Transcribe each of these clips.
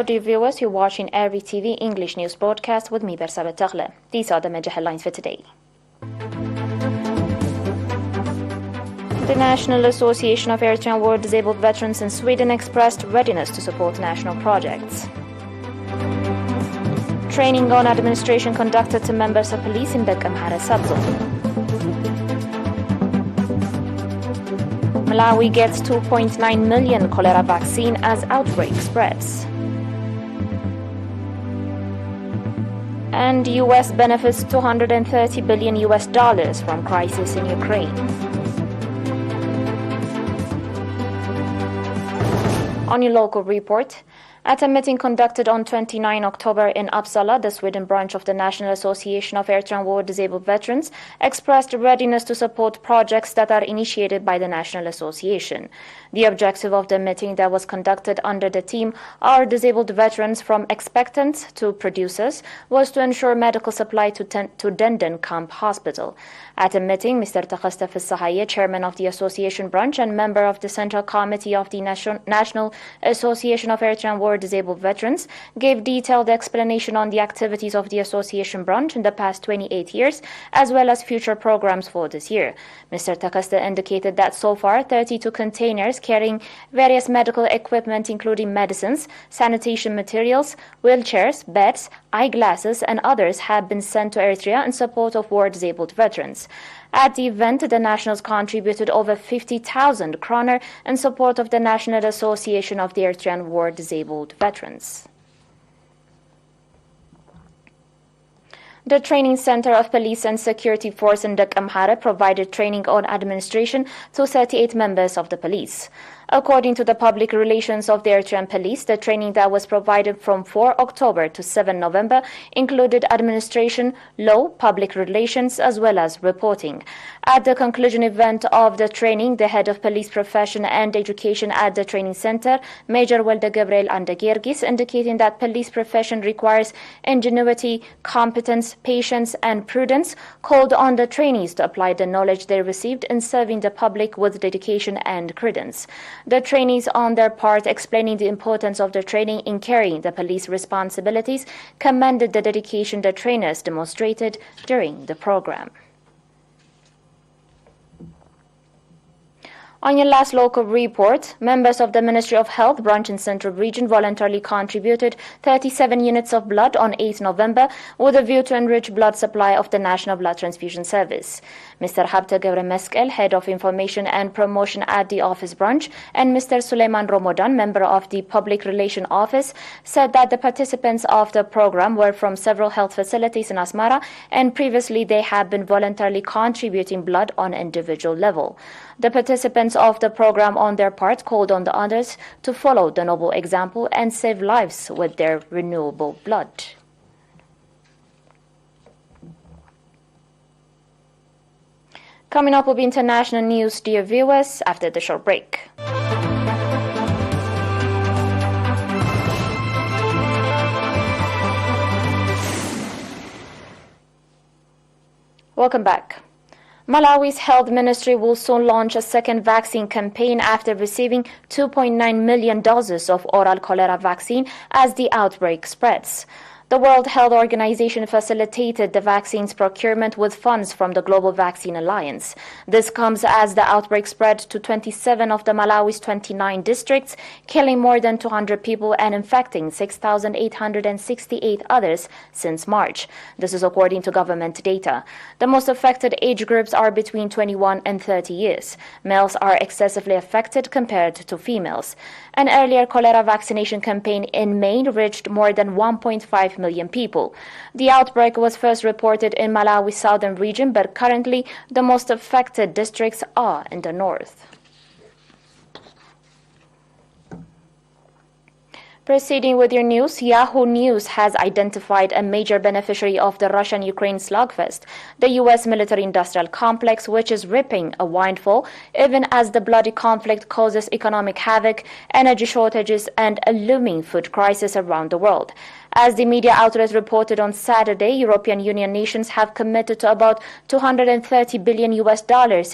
Hello dear viewers, you're watching ERi-TV English news broadcast with me, Bersabet Tagle. These are the major headlines for today. The National Association of Eritrean War Disabled Veterans in Sweden expressed readiness to support national projects. Training on administration conducted to members of police in the Amhara subzone. Malawi gets 2.9 million cholera vaccine as outbreak spreads. And US benefits $230 billion from crisis in Ukraine. On your local report, at a meeting conducted on 29 October in Uppsala, the Sweden branch of the National Association of Eritrean War Disabled Veterans expressed readiness to support projects that are initiated by the National Association. The objective of the meeting that was conducted under the theme "Our Disabled Veterans from Expectants to Producers" was to ensure medical supply to Denden Camp Hospital. At a meeting, Mr. Takhasta Fissahaye, chairman of the association branch and member of the Central Committee of the National Association of Eritrean War Disabled Veterans, gave detailed explanation on the activities of the association branch in the past 28 years, as well as future programs for this year. Mr. Takhasta indicated that so far, 32 containers carrying various medical equipment, including medicines, sanitation materials, wheelchairs, beds, eyeglasses, and others, have been sent to Eritrea in support of war-disabled veterans. At the event, the Nationals contributed over 50,000 kroner in support of the National Association of the Eritrean War Disabled Veterans. The Training Center of Police and Security Force in Amhara provided training on administration to 38 members of the police. According to the public relations of the Eritrean police, the training that was provided from 4 October to 7 November included administration, law, public relations, as well as reporting. At the conclusion event of the training, the head of police profession and education at the training center, Major Welde Gabriel Andegirgis, indicating that police profession requires ingenuity, competence, patience, and prudence, called on the trainees to apply the knowledge they received in serving the public with dedication and credence. The trainees, on their part, explaining the importance of the training in carrying the police responsibilities, commended the dedication the trainers demonstrated during the program. On your last local report, members of the Ministry of Health branch in Central Region voluntarily contributed 37 units of blood on 8 November with a view to enrich blood supply of the National Blood Transfusion Service. Mr. Habta Gebre Meskel, Head of Information and Promotion at the Office Branch, and Mr. Suleiman Romodan, member of the Public Relation Office, said that the participants of the program were from several health facilities in Asmara, and previously they had been voluntarily contributing blood on individual level. The participants of the program, on their part, called on the others to follow the noble example and save lives with their renewable blood. Coming up will be international news, dear viewers, after the short break. Welcome back. Malawi's health ministry will soon launch a second vaccine campaign after receiving 2.9 million doses of oral cholera vaccine as the outbreak spreads. The World Health Organization facilitated the vaccine's procurement with funds from the Global Vaccine Alliance. This comes as the outbreak spread to 27 of the Malawi's 29 districts, killing more than 200 people and infecting 6,868 others since March. This is according to government data. The most affected age groups are between 21 and 30 years. Males are excessively affected compared to females. An earlier cholera vaccination campaign in May reached more than 1.5 million people. The outbreak was first reported in Malawi's southern region, but currently the most affected districts are in the north. Proceeding with your news, Yahoo News has identified a major beneficiary of the Russian-Ukraine slugfest, the U.S. military-industrial complex, which is reaping a windfall even as the bloody conflict causes economic havoc, energy shortages, and a looming food crisis around the world. As the media outlet reported on Saturday, European Union nations have committed to about $230 billion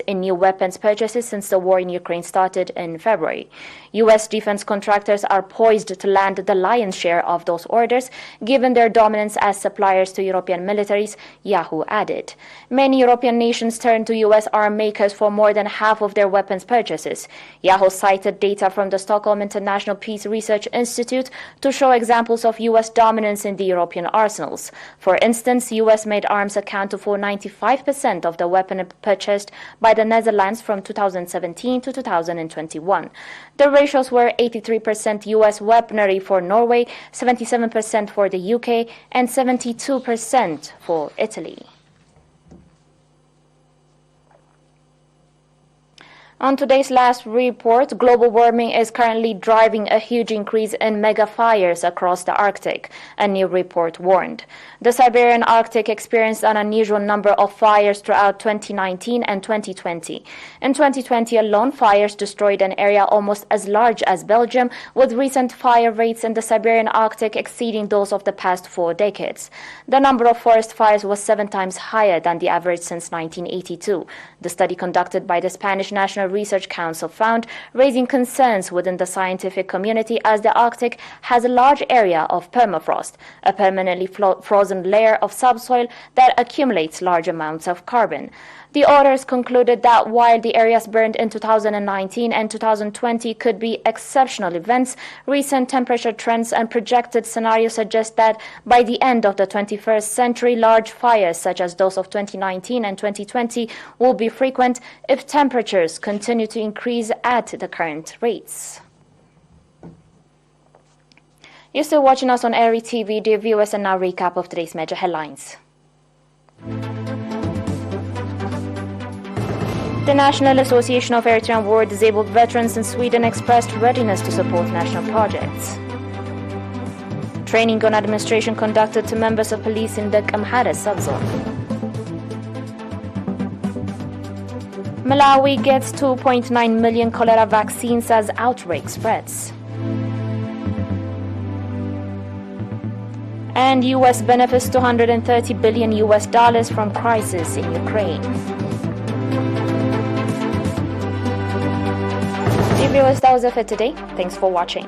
in new weapons purchases since the war in Ukraine started in February. U.S. defense contractors are poised to land the lion's share of those orders, given their dominance as suppliers to European militaries, Yahoo added. Many European nations turn to U.S. arm makers for more than half of their weapons purchases. Yahoo cited data from the Stockholm International Peace Research Institute to show examples of U.S. dominance in the European arsenals. For instance, U.S.-made arms account for 95% of the weapons purchased by the Netherlands from 2017 to 2021. The ratios were 83% U.S. weaponry for Norway, 77% for the UK, and 72% for Italy. On today's last report, global warming is currently driving a huge increase in mega fires across the Arctic, a new report warned. The Siberian Arctic experienced an unusual number of fires throughout 2019 and 2020. In 2020 alone, fires destroyed an area almost as large as Belgium, with recent fire rates in the Siberian Arctic exceeding those of the past 4 decades. The number of forest fires was 7 times higher than the average since 1982. The study conducted by the Spanish National Research Council found, raising concerns within the scientific community as the Arctic has a large area of permafrost, a permanently frozen layer of subsoil that accumulates large amounts of carbon. The authors concluded that while the areas burned in 2019 and 2020 could be exceptional events, recent temperature trends and projected scenarios suggest that by the end of the 21st century, large fires such as those of 2019 and 2020 will be frequent if temperatures continue to increase at the current rates. You're still watching us on ERi-TV, dear viewers, and now recap of today's major headlines. The National Association of Eritrean War Disabled Veterans in Sweden expressed readiness to support national projects. Training on administration conducted to members of police in the Amhara subzone. Malawi gets 2.9 million cholera vaccines as outbreak spreads. And U.S. benefits $230 billion from crisis in Ukraine. Dear viewers, that was it for today. Thanks for watching.